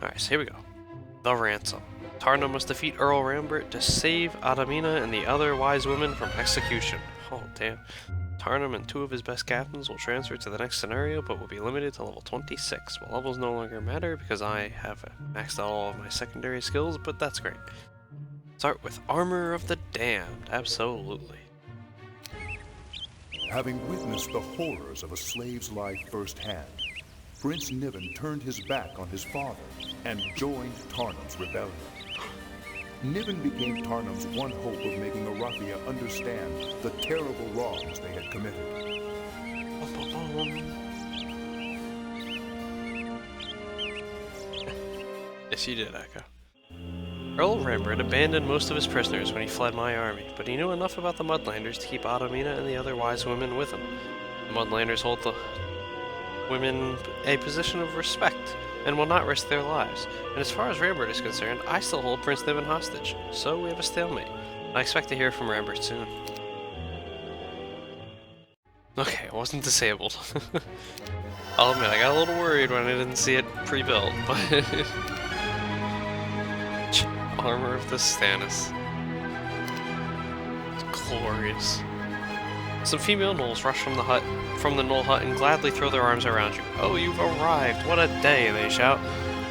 Alright, so here we go. The Ransom. Tarna must defeat Earl Rambert to save Adamina and the other wise women from execution. Oh, damn. Tarnum and two of his best captains will transfer to the next scenario, but will be limited to level 26. Well, levels no longer matter because I have maxed out all of my secondary skills, but that's great. Start with Armor of the Damned. Absolutely. Having witnessed the horrors of a slave's life firsthand, Prince Niven turned his back on his father and joined Tarnum's rebellion. Niven became Tarnum's one hope of making the Rathia understand the terrible wrongs they had committed. Yes, you did, Echo. Earl Rambert abandoned most of his prisoners when he fled my army, but he knew enough about the Mudlanders to keep Adamina and the other wise women with him. The Mudlanders hold the women a position of respect and will not risk their lives. And as far as Rambert is concerned, I still hold Prince Niven hostage, so we have a stalemate. I expect to hear from Rambert soon. Okay, I wasn't disabled. I'll admit, I got a little worried when I didn't see it pre-built, but... Armor of the Stannis. It's glorious. Some female gnolls rush from the gnoll hut and gladly throw their arms around you. Oh, you've arrived! What a day, they shout.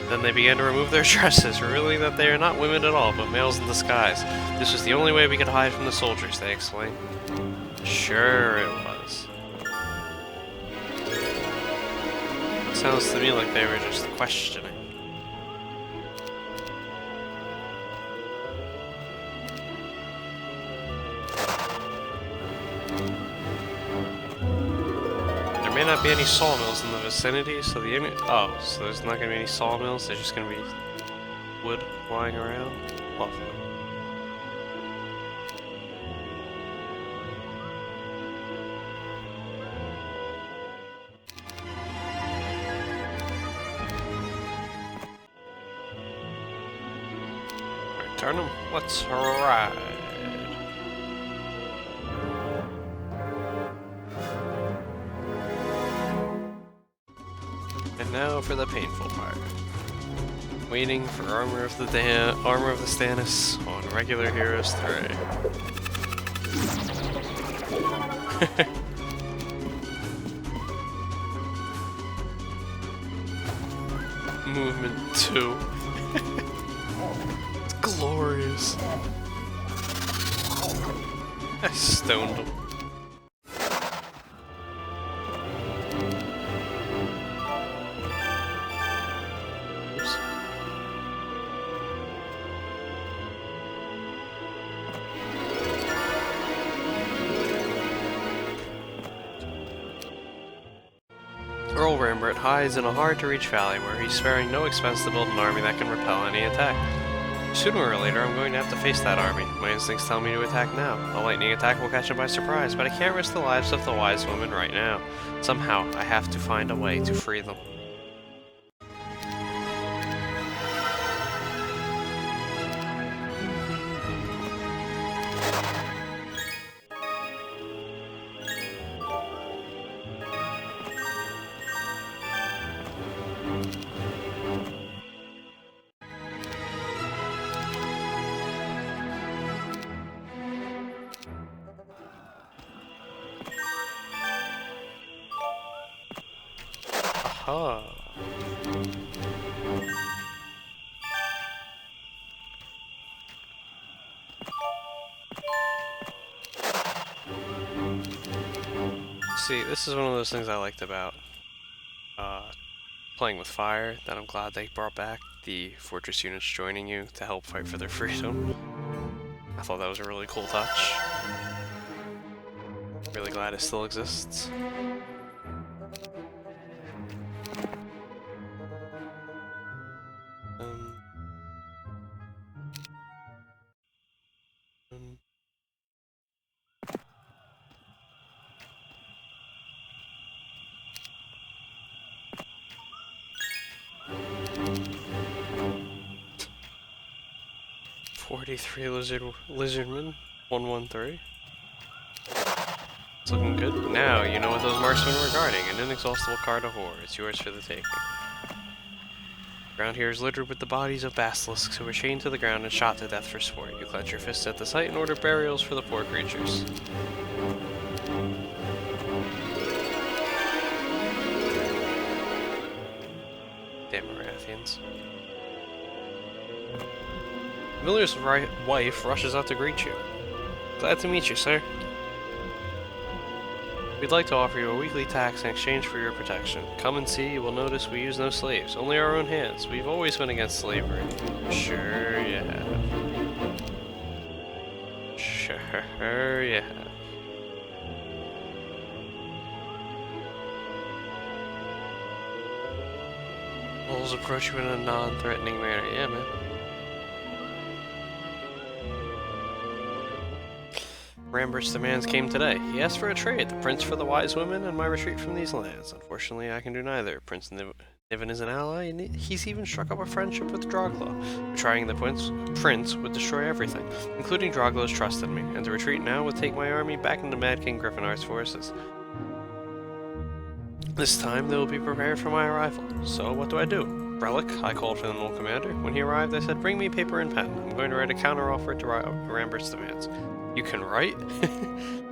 Then they begin to remove their dresses, revealing that they are not women at all, but males in disguise. This was the only way we could hide from the soldiers, they explain. Sure it was. Sounds to me like they were just questioning. There may not be any sawmills in the vicinity, so so there's not gonna be any sawmills, there's just gonna be wood lying around. Lovely. Alright, turn them. Let's ride. And now for the painful part. Waiting for Armor of the Stannis on regular Heroes 3. Movement 2. It's glorious. I stoned him. Earl Rambert hides in a hard-to-reach valley where he's sparing no expense to build an army that can repel any attack. Sooner or later, I'm going to have to face that army. My instincts tell me to attack now. A lightning attack will catch him by surprise, but I can't risk the lives of the wise women right now. Somehow, I have to find a way to free them. Aha. See, this is one of those things I liked about playing with fire, that I'm glad they brought back the fortress units joining you to help fight for their freedom. I thought that was a really cool touch. Really glad it still exists. 43 lizardmen, 113. It's looking good. Now you know what those marksmen were guarding. An inexhaustible card of horror. It's yours for the taking. Ground here is littered with the bodies of basilisks who were chained to the ground and shot to death for sport. You clench your fists at the sight and order burials for the poor creatures. Damn Marathians. Miller's wife rushes out to greet you. Glad to meet you, sir. We'd like to offer you a weekly tax in exchange for your protection. Come and see, you will notice we use no slaves, only our own hands. We've always been against slavery. Sure you have. Sure you have. Wolves approach you in a non-threatening manner. Yeah, man. Rambert's demands came today. He asked for a trade, the prince for the wise women, and my retreat from these lands. Unfortunately, I can do neither. Prince Niven is an ally, and he's even struck up a friendship with Droglo. Betraying the prince would destroy everything, including Droglo's trust in me, and to retreat now would take my army back into Mad King Griffinar's forces. This time, they will be prepared for my arrival. So, what do I do? Relic, I called for the Mole Commander. When he arrived, I said, bring me paper and pen. I'm going to write a counteroffer to Rambert's demands. You can write?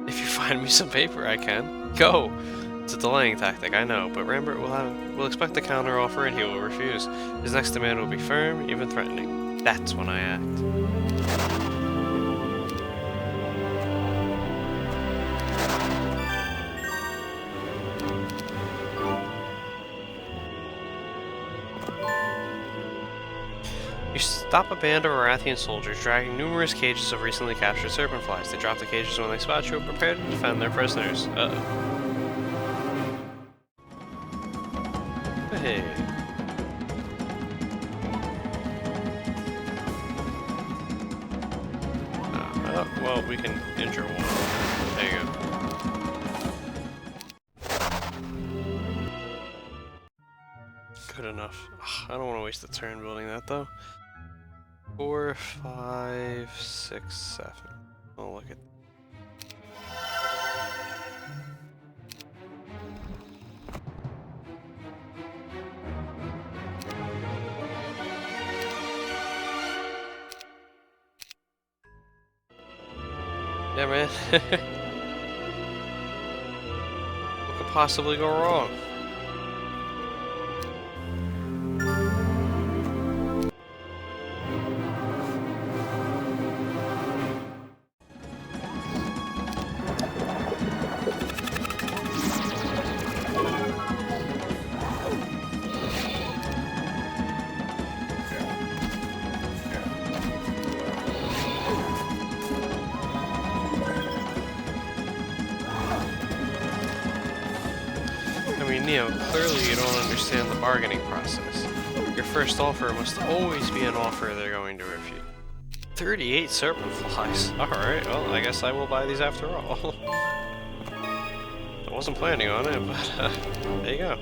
If you find me some paper, I can. Go! It's a delaying tactic, I know, but Rambert will expect a counteroffer and he will refuse. His next demand will be firm, even threatening. That's when I act. You stop a band of Arathian soldiers dragging numerous cages of recently captured serpentflies. They drop the cages when they spot you and prepare to defend their prisoners. Uh-oh. Hey. Well, we can injure one. There you go. Good enough. Ugh, I don't want to waste a turn building that, though. 4, 5, 6, 7. Oh, look at. Yeah, man. What could possibly go wrong? Clearly you don't understand the bargaining process. Your first offer must always be an offer they're going to refute. 38 serpent flies. Alright, well, I guess I will buy these after all. I wasn't planning on it, but there you go.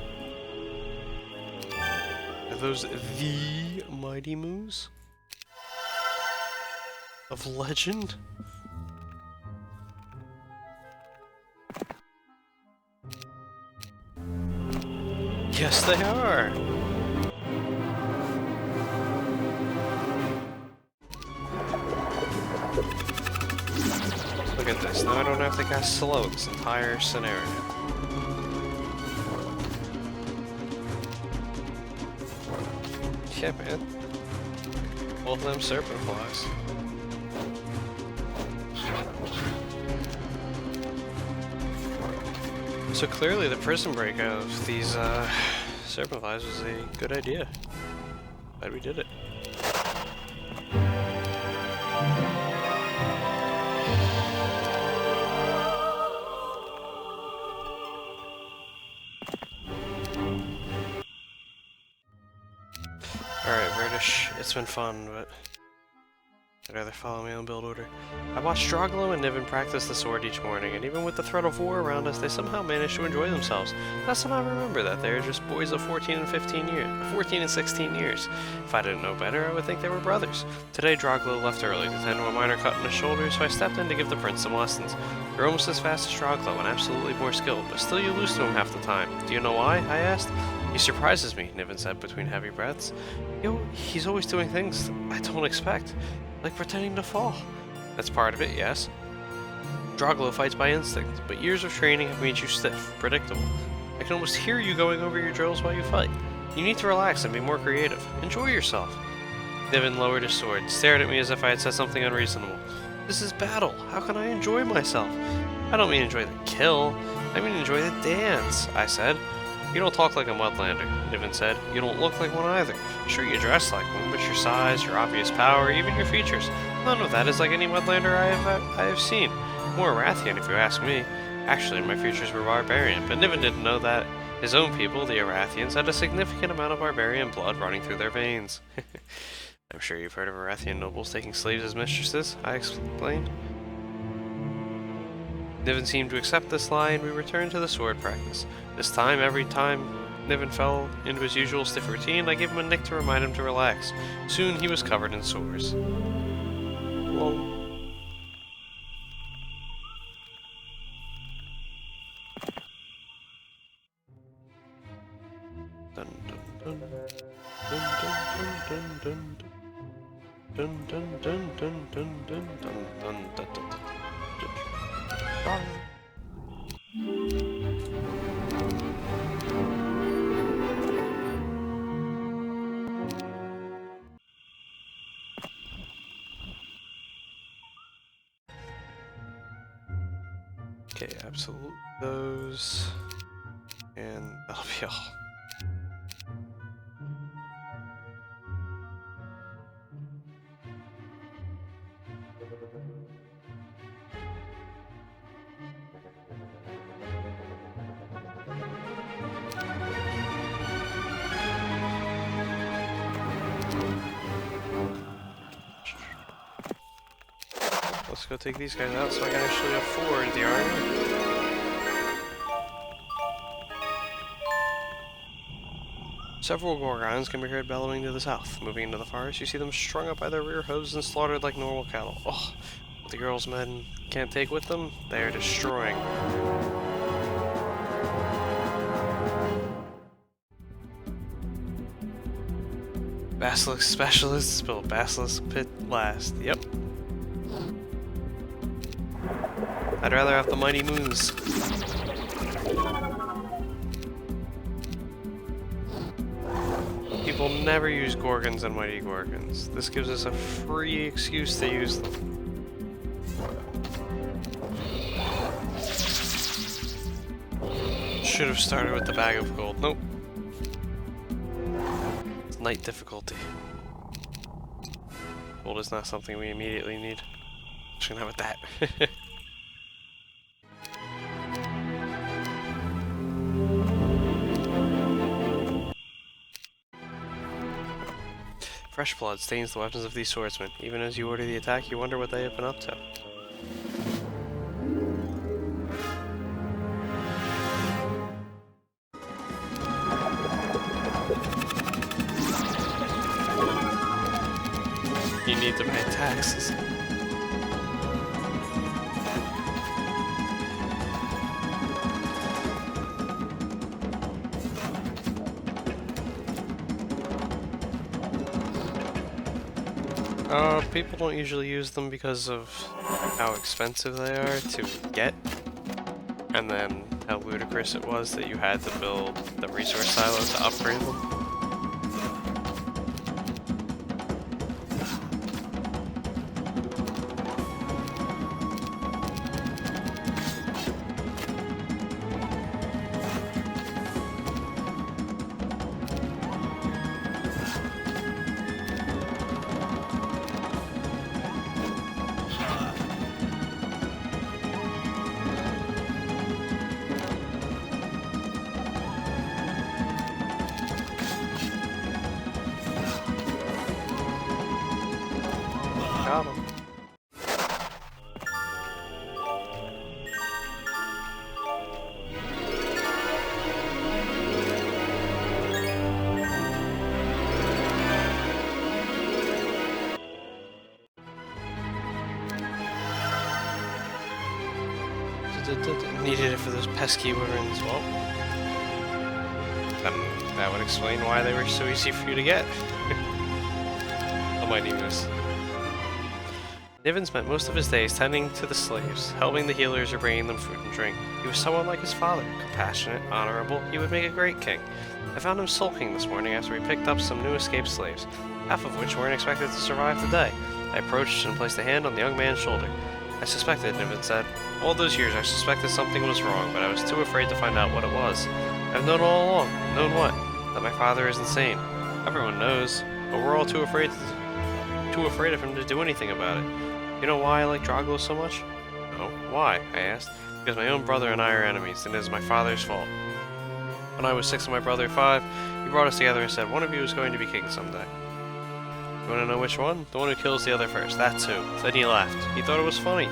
Are those the mighty moves of legend? Yes, they are! Look at this, now I don't have to cast slow this entire scenario. Yeah, man. Both of them serpent flies. So clearly the prison break of these serpent flies was a good idea. Glad we did it. Alright, British, it's been fun, but I'd rather follow my own build order. I watched Droglo and Niven practice the sword each morning, and even with the threat of war around us, they somehow managed to enjoy themselves. Last time I remember that, they were just boys of 14 and 16 years. If I didn't know better, I would think they were brothers. Today, Droglo left early to tend to a minor cut in his shoulder, so I stepped in to give the prince some lessons. You're almost as fast as Droglo and absolutely more skilled, but still you lose to him half the time. Do you know why? I asked. He surprises me, Niven said between heavy breaths. He's always doing things I don't expect, like pretending to fall. That's part of it, yes. Droglo fights by instinct, but years of training have made you stiff, predictable. I can almost hear you going over your drills while you fight. You need to relax and be more creative. Enjoy yourself. Niven lowered his sword, stared at me as if I had said something unreasonable. This is battle. How can I enjoy myself? I don't mean enjoy the kill. I mean enjoy the dance, I said. You don't talk like a mudlander, Niven said. You don't look like one either. Sure, you dress like one, but your size, your obvious power, even your features, none of that is like any mudlander I have seen. More Arathian, if you ask me. Actually, my features were barbarian, but Niven didn't know that his own people, the Arathians, had a significant amount of barbarian blood running through their veins. I'm sure you've heard of Arathian nobles taking slaves as mistresses, I explained. Niven seemed to accept this lie, and we returned to the sword practice. This time, every time Niven fell into his usual stiff routine, I gave him a nick to remind him to relax. Soon he was covered in sores. Whoa. Dun dun dun dun dun dun dun dun dun dun dun dun dun dun dun dun. Okay, absolute those, and that'll be all. Let's go take these guys out so I can actually afford the armor. Several Gorgons can be heard bellowing to the south. Moving into the forest, you see them strung up by their rear hooves and slaughtered like normal cattle. Oh, what the girls' men can't take with them, they are destroying. Basilisk specialists built Basilisk Pit last. Yep. I'd rather have the Mighty Moons. People never use Gorgons and Mighty Gorgons. This gives us a free excuse to use them. Should have started with the bag of gold. Nope. It's night difficulty. Gold is not something we immediately need. Just gonna have with that. Fresh blood stains the weapons of these swordsmen. Even as you order the attack, you wonder what they have been up to. You need to pay taxes. People don't usually use them because of how expensive they are to get, and then how ludicrous it was that you had to build the resource silo to upgrade them. Got him. Needed it for those pesky women as well. Then that would explain why they were so easy for you to get. Oh my goodness. Niven spent most of his days tending to the slaves, helping the healers or bringing them food and drink. He was someone like his father, compassionate, honorable. He would make a great king. I found him sulking this morning after we picked up some new escaped slaves, half of which weren't expected to survive the day. I approached and placed a hand on the young man's shoulder. I suspected, Niven said. All those years I suspected something was wrong, but I was too afraid to find out what it was. I've known all along. Known what? That my father is insane. Everyone knows, but we're all too afraid of him to do anything about it. You know why I like Dragos so much? No. Why? I asked. Because my own brother and I are enemies, and it is my father's fault. When I was 6 and my brother 5, he brought us together and said one of you is going to be king someday. You want to know which one? The one who kills the other first. That's who. Then he laughed. He thought it was funny.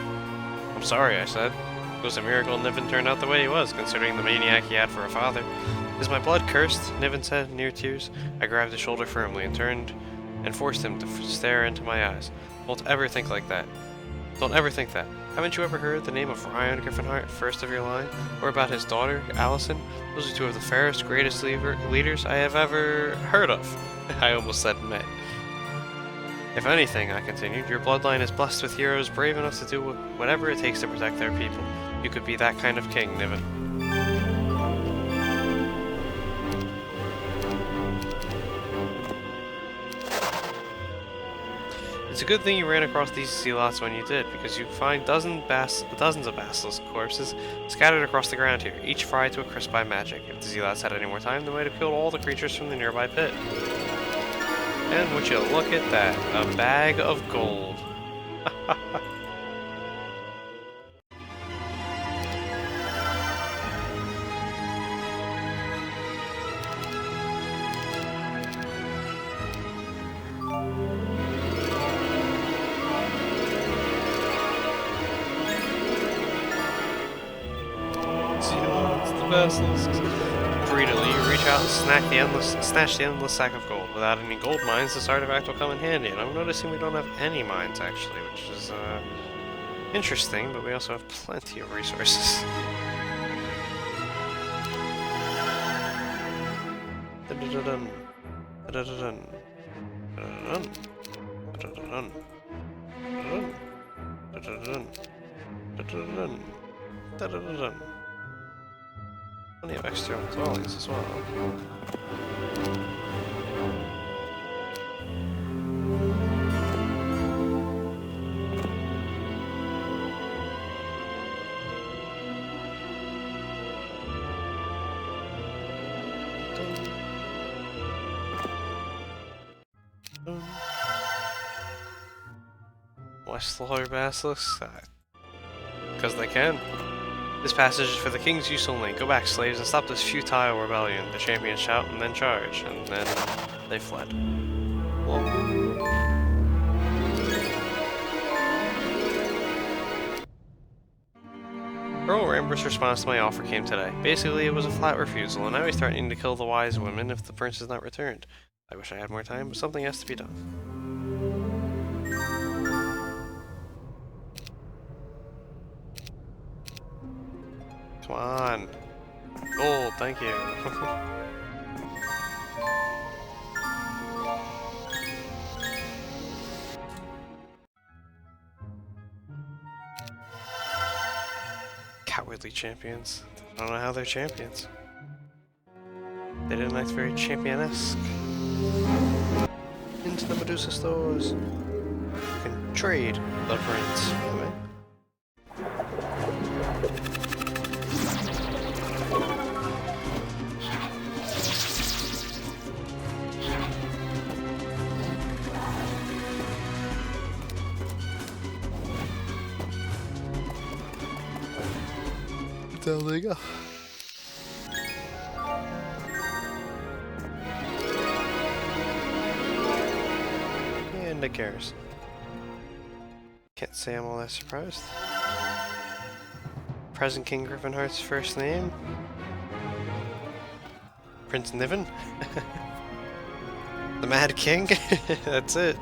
I'm sorry, I said. It was a miracle Niven turned out the way he was, considering the maniac he had for a father. Is my blood cursed? Niven said, near tears. I grabbed his shoulder firmly and turned and forced him to stare into my eyes. Don't ever think like that. Don't ever think that. Haven't you ever heard the name of Ryan Griffinheart, first of your line? Or about his daughter, Allison? Those are 2 of the fairest, greatest leaders I have ever heard of. I almost said met. If anything, I continued, your bloodline is blessed with heroes brave enough to do whatever it takes to protect their people. You could be that kind of king, Niven. It's a good thing you ran across these zealots when you did, because you'd find dozens of basilisk corpses scattered across the ground here, each fried to a crisp by magic. If the zealots had any more time, they might have killed all the creatures from the nearby pit. And would you look at that, a bag of gold. Greedily, you reach out and snatch the endless sack of gold. Without any gold mines, this artifact will come in handy, and I'm noticing we don't have any mines, actually, which is, interesting, but we also have plenty of resources. Da-da-da-dun. Da-da-da-dun. Da-da-da-dun. Da-da-da-dun. Da-da-da-dun. Da-da-da-dun. Da-da-da-dun. Plenty of extra dwellings as well. Why slaughter basilisks? Because they can. This passage is for the king's use only. Go back, slaves, and stop this futile rebellion. The champions shout and then charge, and then they fled. Well, Earl Rambert's response to my offer came today. Basically, it was a flat refusal, and now he's threatening to kill the wise women if the prince is not returned. I wish I had more time, but something has to be done. Come on. Gold, thank you. Cowardly champions. I don't know how they're champions. They didn't act very champion-esque. Into the Medusa stores. You can trade the prince. Anyway. There they go. And it cares. Can't say I'm all that surprised. Present King Griffinheart's first name? Prince Niven? The Mad King? That's it.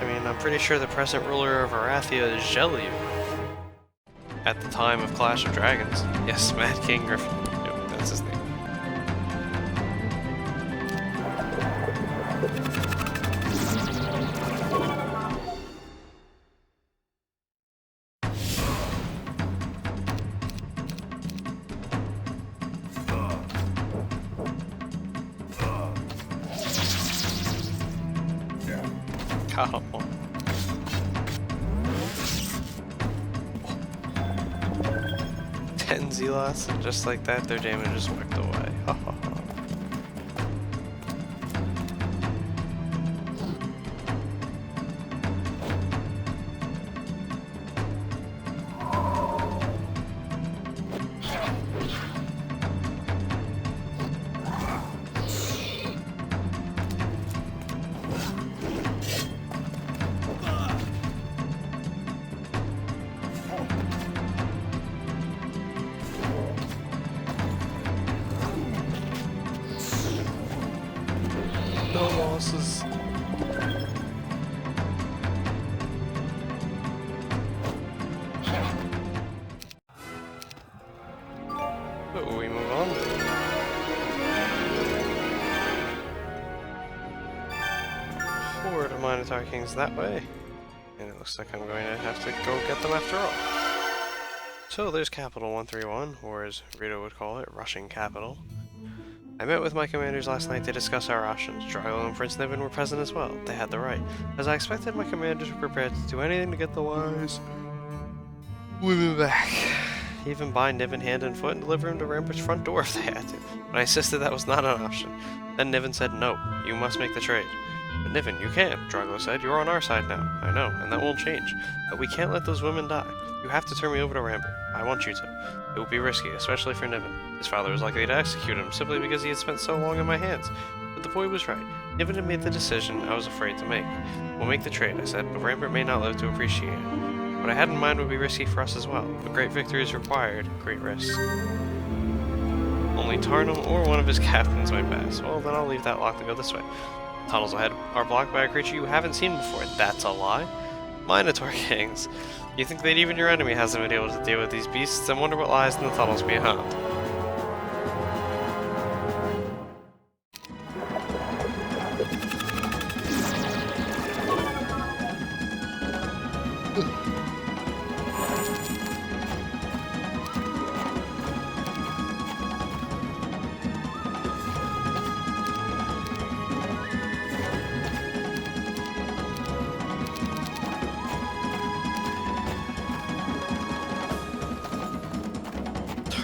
I mean, I'm pretty sure the present ruler of Arathia is Zheliu. at the time of Clash of Dragons. Yes, Mad King Griffin. Yep, that's his name. Come on. Zealots, and just like that, their damage is wiped away. Ha ha ha. No losses. So we move on. Horde of Minotaur Kings that way. And it looks like I'm going to have to go get them after all. So there's Capital 131, or as Rito would call it, Rushing Capital. I met with my commanders last night to discuss our options. Drago and Prince Niven were present as well. They had the right. As I expected, my commanders were prepared to do anything to get the wise women back. Even bind Niven hand and foot and deliver him to Rampart's front door if they had to. But I insisted that was not an option. Then Niven said, no, you must make the trade. But Niven, you can't, Drago said. You're on our side now. I know, and that won't change. But we can't let those women die. You have to turn me over to Rampart. I want you to. It would be risky, especially for Niven. His father was likely to execute him, simply because he had spent so long in my hands. But the boy was right. Niven had made the decision I was afraid to make. We'll make the trade, I said, but Rampart may not live to appreciate it. What I had in mind would be risky for us as well. A great victory is required, great risk. Only Tarnum or one of his captains might pass. Well, then I'll leave that lock to go this way. Tunnels ahead are blocked by a creature you haven't seen before. That's a lie. Minotaur Kings. You think that even your enemy hasn't been able to deal with these beasts? I wonder what lies in the tunnels beyond.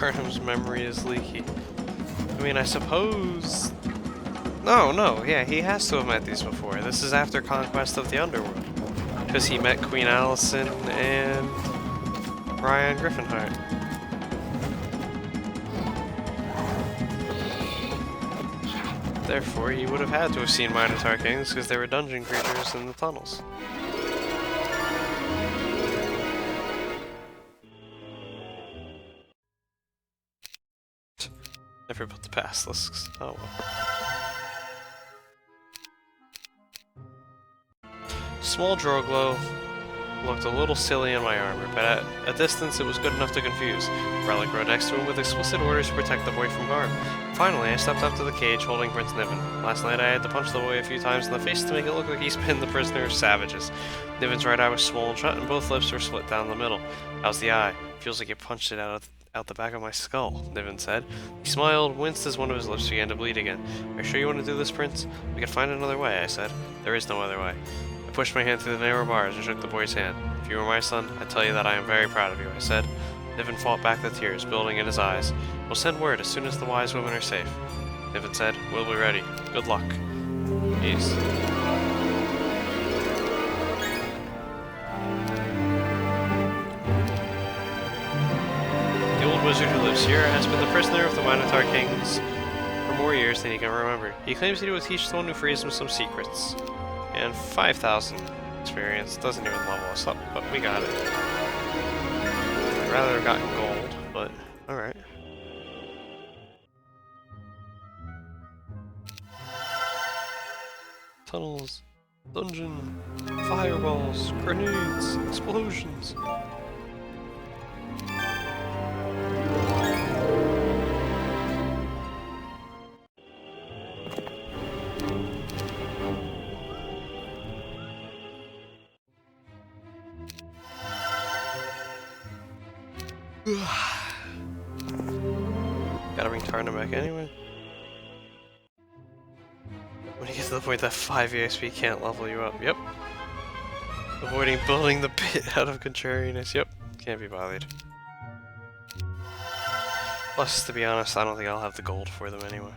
Tarnum's memory is leaky. I mean, I suppose... No, yeah, he has to have met these before. This is after Conquest of the Underworld. Because he met Queen Allison and Ryan Griffinheart. Therefore, he would have had to have seen Minotaur Kings because they were dungeon creatures in the tunnels. Never put the past lists. Oh well. Small Droglo looked a little silly in my armor, but at a distance it was good enough to confuse. Relic rode next to him with explicit orders to protect the boy from harm. Finally, I stepped up to the cage holding Prince Niven. Last night I had to punch the boy a few times in the face to make it look like he's been the prisoner of savages. Niven's right eye was swollen shut and both lips were split down the middle. How's the eye? Feels like you punched it out the back of my skull, Niven said. He smiled, winced as one of his lips began to bleed again. Are you sure you want to do this, Prince? We could find another way, I said. There is no other way. I pushed my hand through the narrow bars and shook the boy's hand. If you were my son, I'd tell you that I am very proud of you, I said. Niven fought back the tears, building in his eyes. We'll send word as soon as the wise women are safe. Niven said, we'll be ready. Good luck. Peace. The old wizard who lives here has been the prisoner of the Minotaur Kings for more years than he can remember. He claims that he will teach the one who frees him some secrets. And 5,000 experience doesn't even level us up, but we got it. I'd rather have gotten gold, but alright. Tunnels, dungeon, fireballs, grenades, explosions. Gotta bring Tarna back anyway. When you get to the point that 5 EXP can't level you up. Yep. Avoiding building the pit out of contrariness. Yep. Can't be bothered. Plus, to be honest, I don't think I'll have the gold for them anyway.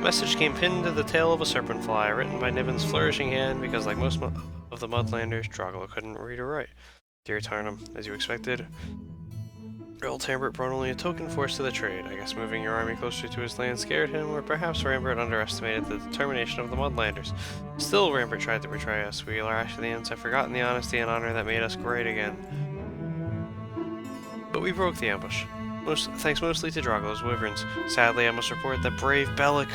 Message came pinned to the tail of a serpent fly, written by Niven's flourishing hand because, like most of the Mudlanders, Droglo couldn't read or write. Dear Tarnum, as you expected, Earl Tambert brought only a token force to the trade. I guess moving your army closer to his land scared him, or perhaps Rambert underestimated the determination of the Mudlanders. Still, Rambert tried to betray us. We Larashithians have forgotten the honesty and honor that made us great again. But we broke the ambush. Thanks mostly to Droglo's wyverns. Sadly, I must report that brave Bellic...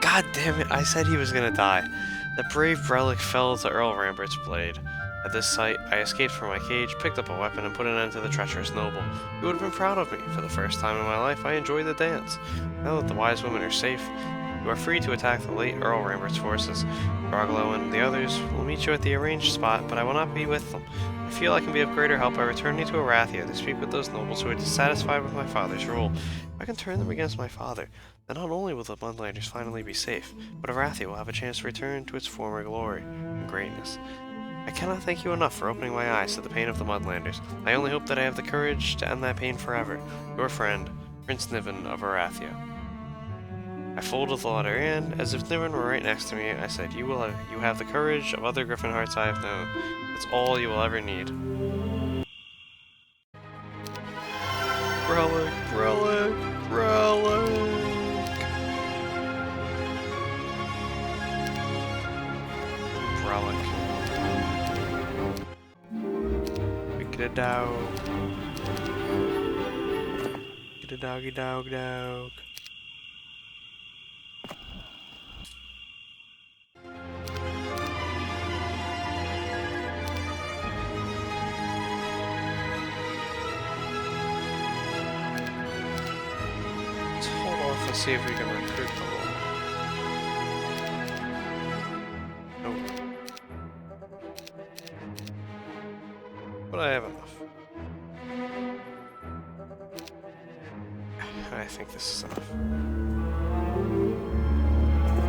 God damn it, I said he was gonna die. That brave Bellic fell to Earl Rambert's blade. At this sight, I escaped from my cage, picked up a weapon, and put an end to the treacherous noble. You would have been proud of me. For the first time in my life, I enjoyed the dance. Now that the wise women are safe, you are free to attack the late Earl Rambert's forces. Droglo and the others will meet you at the arranged spot, but I will not be with them. I feel I can be of greater help by returning to Arathia to speak with those nobles who are dissatisfied with my father's rule. If I can turn them against my father, then not only will the Mudlanders finally be safe, but Arathia will have a chance to return to its former glory and greatness. I cannot thank you enough for opening my eyes to the pain of the Mudlanders. I only hope that I have the courage to end that pain forever. Your friend, Prince Niven of Arathia. I folded the letter and, as if Niven were right next to me, I said, you have the courage of other Griffin hearts I have known. That's all you will ever need. Relic, relic, relic. Relic. Get a dog. Get a doggy dog dog. Let's see if we can recruit them all. Nope. But I have enough. I think this is enough.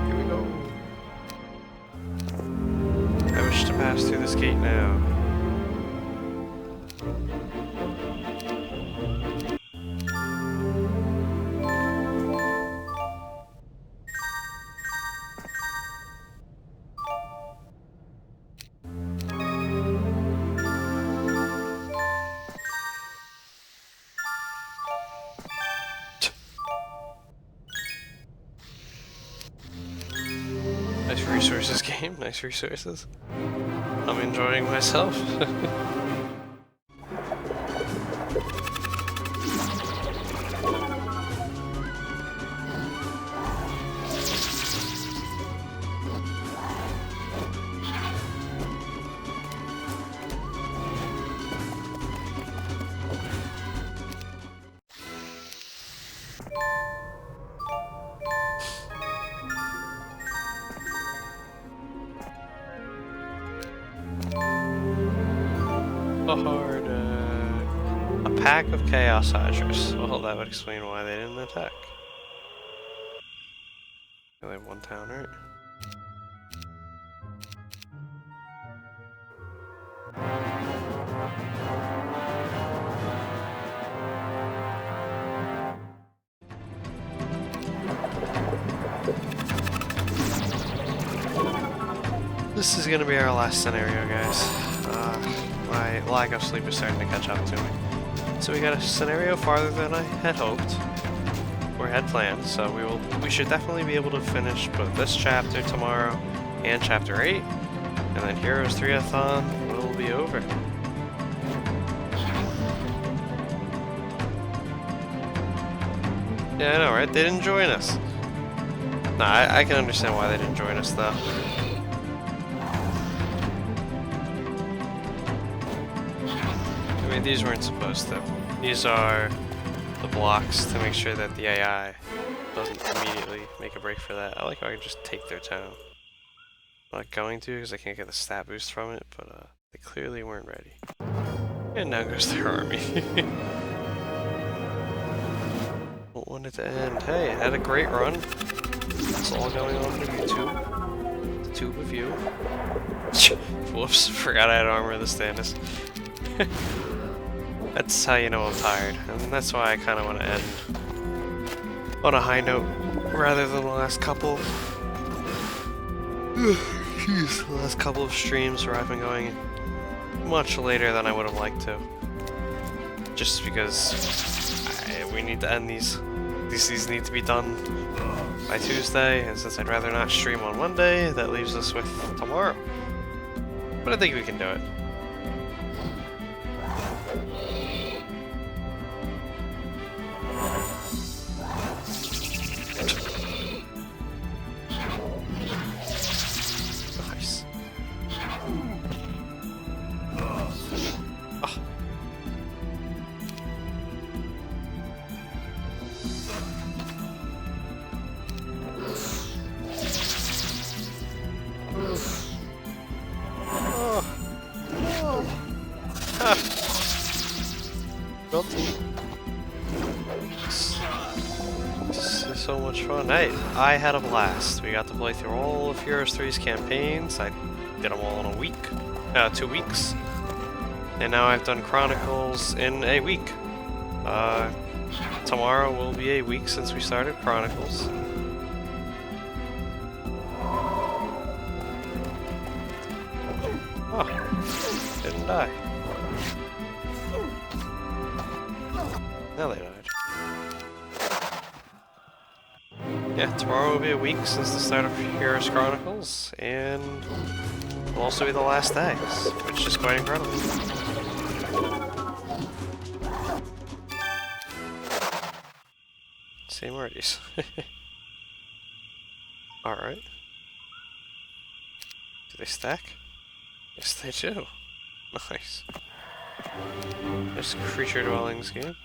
Here we go. I wish to pass through this gate now. Nice resources game, nice resources. I'm enjoying myself. A pack of Chaos Hydras. Well, that would explain why they didn't attack. They only have one town, right? This is gonna be our last scenario, guys. My lack of sleep is starting to catch up to me. So we got a scenario farther than I had hoped. We're had planned, so we should definitely be able to finish both this chapter tomorrow and chapter 8, and then Heroes 3-a-thon will be over. Yeah, I know, right? They didn't join us. Nah, I can understand why they didn't join us, though. I mean, these weren't supposed to. These are the blocks to make sure that the AI doesn't immediately make a break for that. I like how I can just take their town. I'm not going to because I can't get the stat boost from it, but they clearly weren't ready. And now goes their army. Don't want it to end. Hey, it had a great run. It's all going on for YouTube. The tube of you. Whoops, forgot I had armor of the Stannis. That's how you know I'm tired, and that's why I kind of want to end on a high note rather than the last couple. Jeez, the last couple of streams where I've been going much later than I would have liked to. Just because we need to end these. These need to be done by Tuesday, and since I'd rather not stream on Monday, that leaves us with tomorrow. But I think we can do it. Nice. Oh. This is so much fun. Hey, I had a blast. We got to play through all of Heroes 3's campaigns. I did them all in a week. 2 weeks. And now I've done Chronicles in a week. Tomorrow will be a week since we started Chronicles. Oh, didn't die. Now they died. Yeah, tomorrow will be a week since the start of Heroes Chronicles, and will also be the last day, which is quite incredible. Same Marty's. Alright. Do they stack? Yes, they do. Nice. There's creature dwellings game.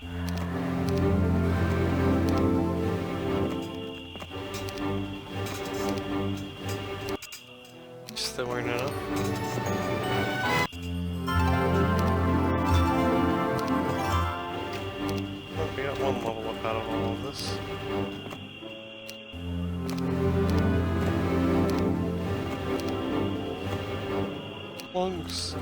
Still wearing it up. Oh, we got one level up out of all of this. Lungs.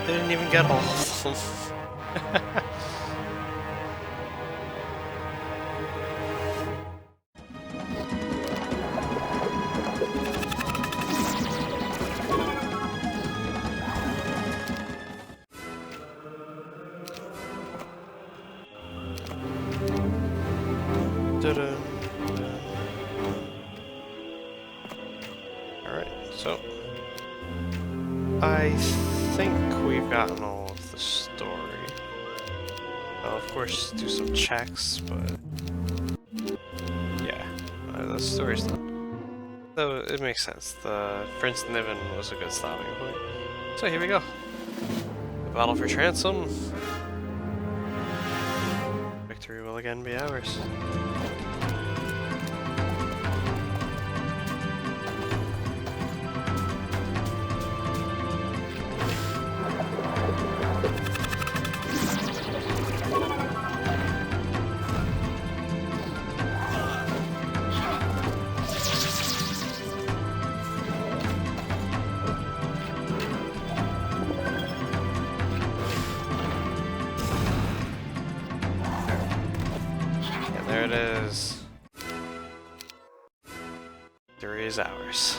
They didn't even get all of them. Alright, so I think we've gotten all of the story. I'll of course do some checks, but yeah, the story's done. Though it makes sense. The Prince Niven was a good stopping point. So here we go. The battle for Ransom. Victory will again be ours. There it is. Victory is ours.